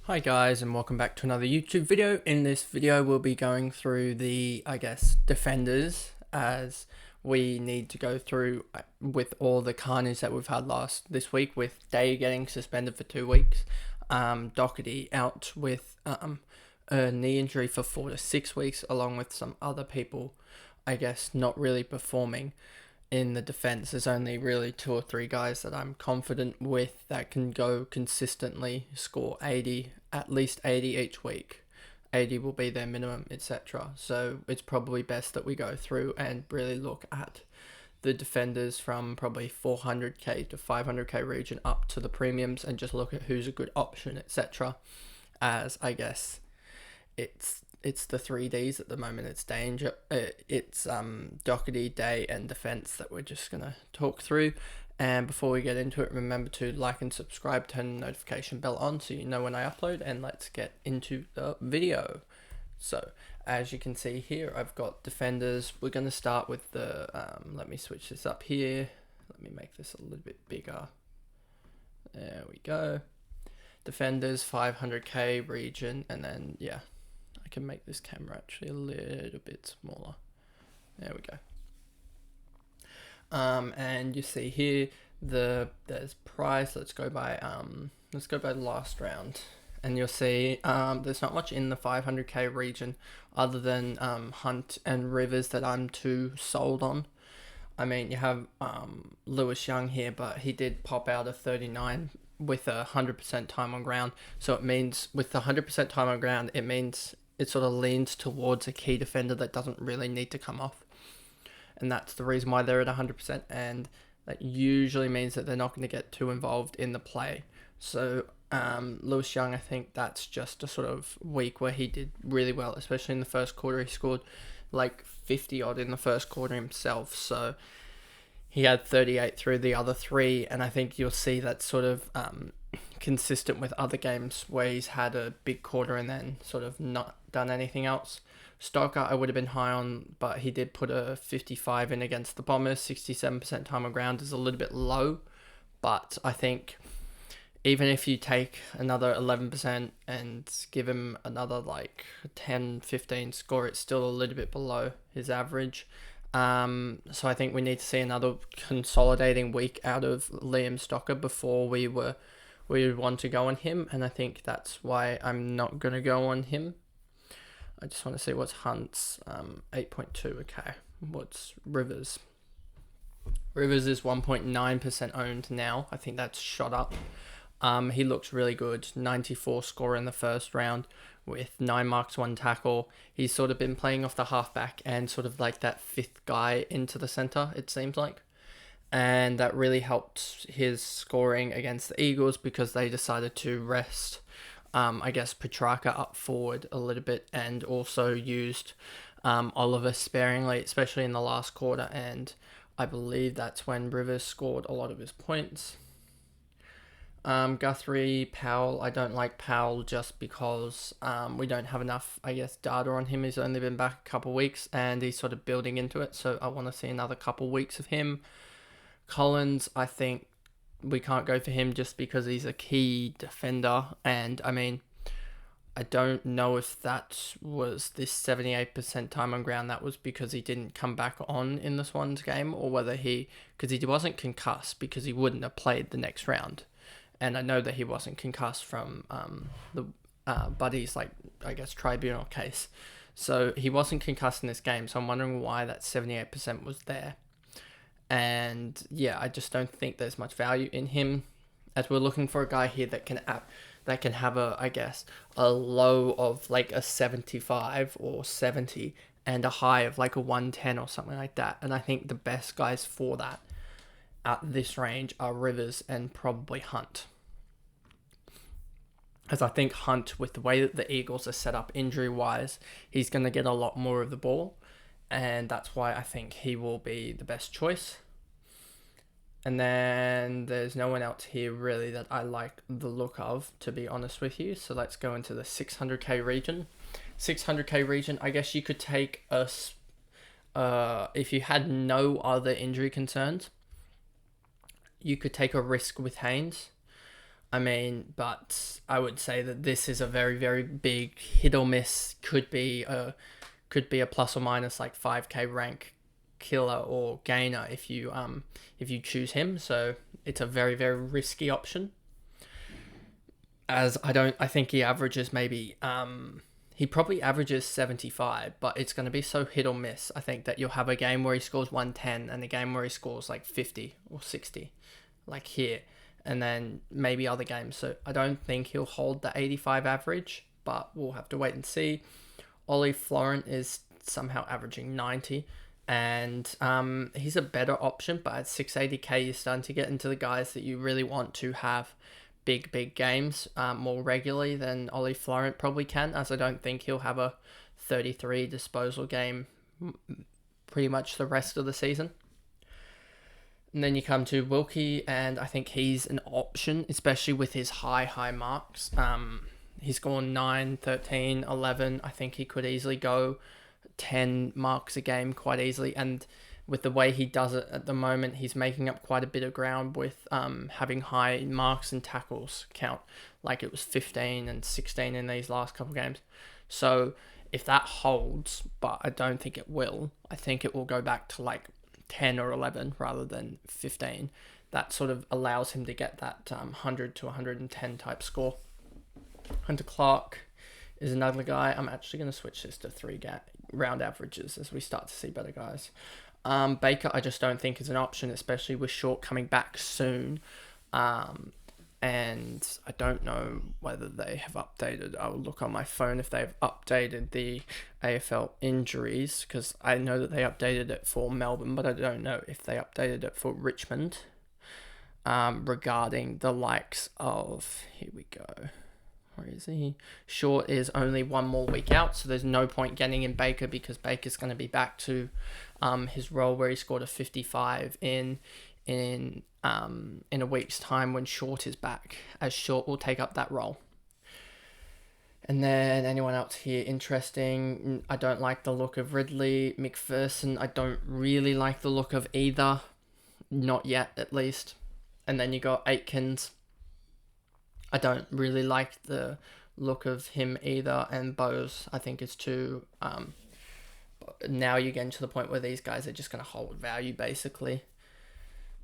Hi guys, and welcome back to another YouTube video. In this video we'll be going through the, defenders, as we need to go through with all the carnage that we've had this week, with Day getting suspended for 2 weeks, Doherty out with a knee injury for 4 to 6 weeks, along with some other people not really performing in the defense. There's only really 2 or 3 guys that I'm confident with that can go consistently score 80, at least 80 each week. 80 will be their minimum, etc. So it's probably best that we go through and really look at the defenders from probably 400k to 500k region up to the premiums, and just look at who's a good option, etc. As it's the 3Ds at the moment. It's Doherty, Day, and defense that we're just gonna talk through. And before we get into it, remember to like and subscribe, turn the notification bell on so you know when I upload, and let's get into the video. So as you can see here, I've got defenders. We're going to start with the, let me switch this up here. Let me make this a little bit bigger. There we go. Defenders, 500k region, and then, yeah, I can make this camera actually a little bit smaller. There we go. And you see here there's price. Let's go by the last round, and you'll see there's not much in the 500k region other than Hunt and Rivers that I'm too sold on. I mean, you have Lewis Young here, but he did pop out a 39 with 100% time on ground. So it means with the 100% time on ground, it means it sort of leans towards a key defender that doesn't really need to come off. And that's the reason why they're at 100%, and that usually means that they're not going to get too involved in the play. So Lewis Young, I think that's just a sort of week where he did really well, especially in the first quarter. He scored like 50 odd in the first quarter himself, so he had 38 through the other 3, and I think you'll see that sort of consistent with other games where he's had a big quarter and then sort of not done anything else. Stocker I would have been high on, but he did put a 55 in against the Bombers. 67% time on ground is a little bit low, but I think even if you take another 11% and give him another like 10-15 score, it's still a little bit below his average. So I think we need to see another consolidating week out of Liam Stocker before we would want to go on him, and I think that's why I'm not going to go on him. I just want to see what's Hunt's 8.2. Okay, what's Rivers? Rivers is 1.9% owned now. I think that's shot up. He looks really good. 94 score in the first round with 9 marks, 1 tackle. He's sort of been playing off the halfback and sort of like that 5th guy into the centre, it seems like. And that really helped his scoring against the Eagles because they decided to rest Petrarca up forward a little bit, and also used Oliver sparingly, especially in the last quarter, and I believe that's when Rivers scored a lot of his points. Guthrie, Powell, I don't like Powell just because we don't have enough, data on him. He's only been back a couple weeks and he's sort of building into it, so I want to see another couple weeks of him. Collins, I think we can't go for him just because he's a key defender, and I mean, I don't know if that was this 78% time on ground, that was because he didn't come back on in the Swans game, or whether because he wasn't concussed, because he wouldn't have played the next round, and I know that he wasn't concussed from the Buddy's tribunal case, so he wasn't concussed in this game, so I'm wondering why that 78% was there. And yeah, I just don't think there's much value in him, as we're looking for a guy here that can have a low of like a 75 or 70 and a high of like a 110 or something like that. And I think the best guys for that at this range are Rivers and probably Hunt. As I think Hunt, with the way that the Eagles are set up injury-wise, he's going to get a lot more of the ball, and that's why I think he will be the best choice. And then there's no one else here really that I like the look of, to be honest with you. So let's go into the 600k region. 600k region, I guess you could take us, if you had no other injury concerns, you could take a risk with Haynes. I mean, but I would say that this is a very, very big hit or miss. Could be a plus or minus like 5k rank killer or gainer if you choose him. So it's a very, very risky option. As I think he averages maybe he probably averages 75, but it's going to be so hit or miss. I think that you'll have a game where he scores 110 and a game where he scores like 50 or 60, like here, and then maybe other games. So I don't think he'll hold the 85 average, but we'll have to wait and see. Ollie Florent is somehow averaging 90, and he's a better option, but at 680k, you're starting to get into the guys that you really want to have big games more regularly than Ollie Florent probably can, as I don't think he'll have a 33 disposal game pretty much the rest of the season. And then you come to Wilkie, and I think he's an option, especially with his high marks. He's gone 9, 13, 11. I think he could easily go 10 marks a game quite easily. And with the way he does it at the moment, he's making up quite a bit of ground with having high marks and tackles count. Like it was 15 and 16 in these last couple of games. So if that holds, but I don't think it will, I think it will go back to like 10 or 11 rather than 15. That sort of allows him to get that 100 to 110 type score. Hunter Clark is another guy. I'm actually going to switch this to 3 round averages as we start to see better guys. Baker, I just don't think is an option, especially with Short coming back soon. And I don't know whether they have updated. I'll look on my phone if they've updated the AFL injuries, because I know that they updated it for Melbourne, but I don't know if they updated it for Richmond. Regarding the likes of, here we go. Where is he? Short is only 1 more week out, so there's no point getting in Baker because Baker's going to be back to his role where he scored a 55 in a week's time when Short is back, as Short will take up that role. And then anyone else here interesting? I don't like the look of Ridley. McPherson, I don't really like the look of either. Not yet, at least. And then you got Aitkins. I don't really like the look of him either, and Bose I think is too. Now you're getting to the point where these guys are just going to hold value basically.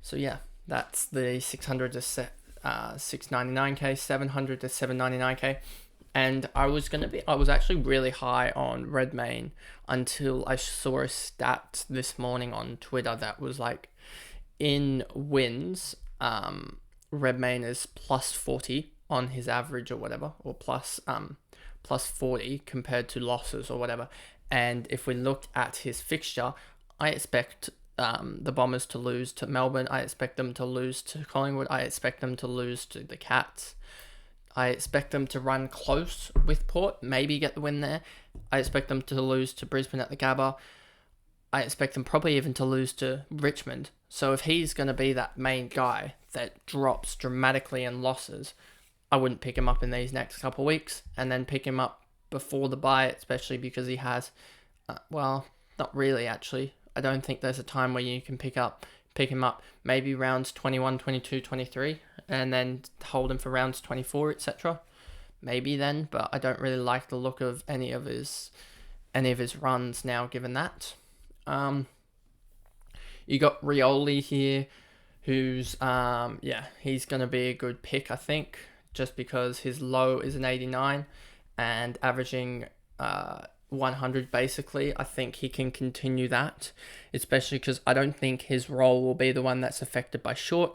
So yeah, that's the 600 to 699k, 700 to 799k, and I was actually really high on Redmayne until I saw a stat this morning on Twitter that was like, in wins, Redmayne is plus 40 on his average or whatever, or plus 40 compared to losses or whatever. And if we looked at his fixture, I expect the Bombers to lose to Melbourne. I expect them to lose to Collingwood. I expect them to lose to the Cats. I expect them to run close with Port, maybe get the win there. I expect them to lose to Brisbane at the Gabba. I expect them probably even to lose to Richmond. So if he's going to be that main guy that drops dramatically in losses, I wouldn't pick him up in these next couple of weeks, and then pick him up before the bye, especially because he has, well, not really actually. I don't think there's a time where you can pick him up maybe rounds 21, 22, 23, and then hold him for rounds 24, etc. Maybe then, but I don't really like the look of any of his runs now, given that. You got Rioli here, who's he's gonna be a good pick, I think, just because his low is an 89 and averaging 100 basically. I think he can continue that, especially because I don't think his role will be the one that's affected by Short.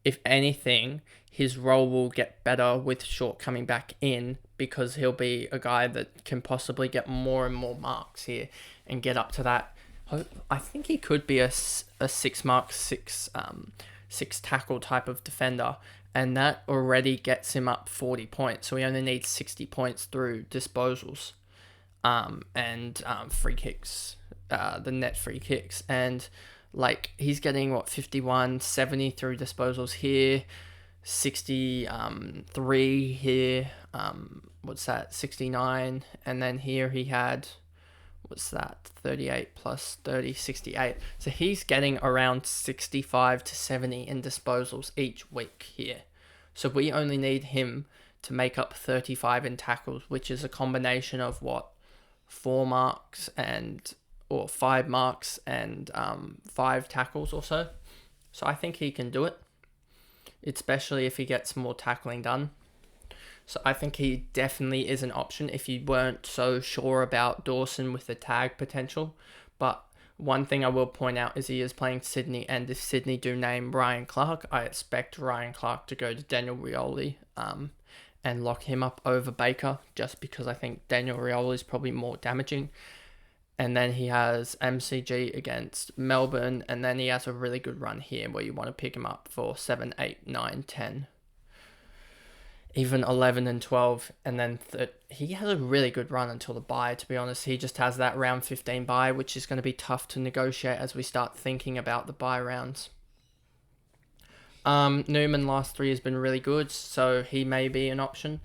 If anything, his role will get better with Short coming back in, because he'll be a guy that can possibly get more and more marks here and get up to that. I think he could be a 6 mark, 6 tackle type of defender, and that already gets him up 40 points. So he only needs 60 points through disposals and free kicks, the net free kicks. And like, he's getting 51, 70 through disposals here, 63 here, 69, and then here he had, 38 plus 30, 68. So he's getting around 65 to 70 in disposals each week here. So we only need him to make up 35 in tackles, which is a combination of what, 4 marks or 5 marks and 5 tackles or so. So I think he can do it, especially if he gets more tackling done. So I think he definitely is an option if you weren't so sure about Dawson with the tag potential. But one thing I will point out is he is playing Sydney, and if Sydney do name Ryan Clark, I expect Ryan Clark to go to Daniel Rioli and lock him up over Baker, just because I think Daniel Rioli is probably more damaging. And then he has MCG against Melbourne, and then he has a really good run here where you want to pick him up for 7, 8, 9, 10, even 11 and 12. And then he has a really good run until the bye, to be honest. He just has that round 15 bye, which is going to be tough to negotiate as we start thinking about the bye rounds. Newman last 3 has been really good, so he may be an option.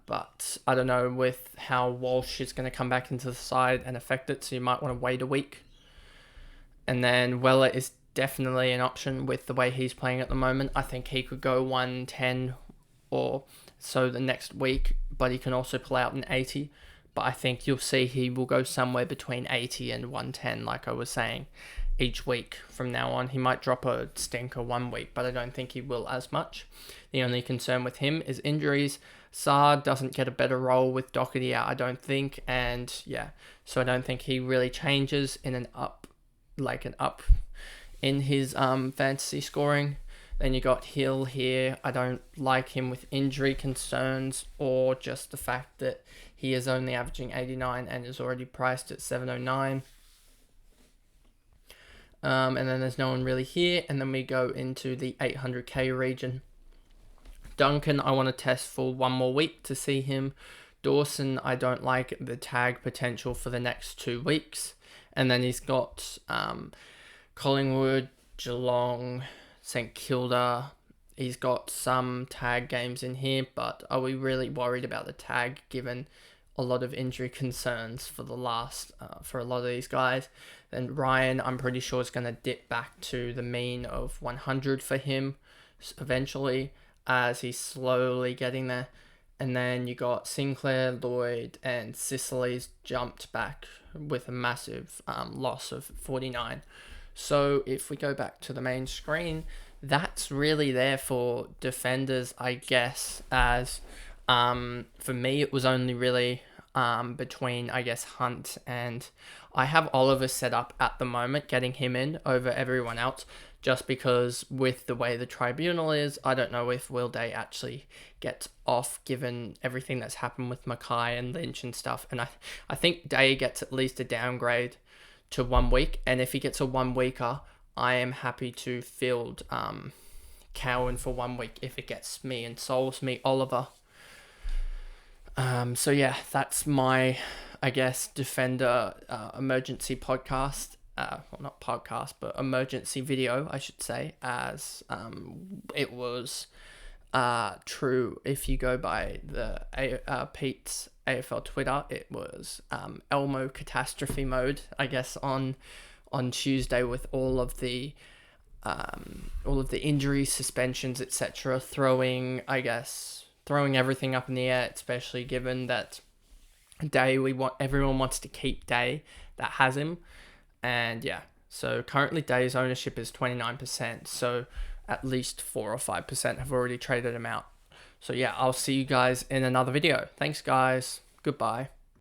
But I don't know with how Walsh is going to come back into the side and affect it, so you might want to wait a week. And then Weller is definitely an option with the way he's playing at the moment. I think he could go 110 or so the next week, but he can also pull out an 80. But I think you'll see he will go somewhere between 80 and 110, like I was saying, each week from now on. He might drop a stinker one week, but I don't think he will as much. The only concern with him is injuries. Saad doesn't get a better role with Doherty out, I don't think, and yeah, so I don't think he really changes in an up in his fantasy scoring. Then you got Hill here. I don't like him with injury concerns or just the fact that he is only averaging 89 and is already priced at 709. And then there's no one really here, and then we go into the 800k region. Duncan, I want to test for 1 more week to see him. Dawson, I don't like the tag potential for the next 2 weeks. And then he's got Collingwood, Geelong, St Kilda. He's got some tag games in here, but are we really worried about the tag given a lot of injury concerns for a lot of these guys? Then Ryan, I'm pretty sure is going to dip back to the mean of 100 for him eventually, as he's slowly getting there. And then you got Sinclair, Lloyd, and Sicily's jumped back with a massive loss of 49. So if we go back to the main screen, that's really there for defenders, I guess, as for me it was only really between, I guess, Hunt and I have Oliver set up at the moment, getting him in over everyone else, just because with the way the tribunal is, I don't know if Will Day actually gets off given everything that's happened with Mackay and Lynch and stuff. And I think Day gets at least a downgrade to 1 week. And if he gets a 1 weeker, I am happy to field Cowan for 1 week if it gets me and solves me Oliver. So yeah, that's my, I guess, defender emergency podcast. Well, not podcast, but emergency video, I should say, as it was true. If you go by the Pete's AFL Twitter, it was Elmo catastrophe mode, I guess, on Tuesday with all of the injuries, suspensions, etc., throwing everything up in the air, especially given that everyone wants to keep Day that has him. And yeah, so currently Day's ownership is 29%, so at least 4 or 5% have already traded him out. So yeah, I'll see you guys in another video. Thanks guys, goodbye.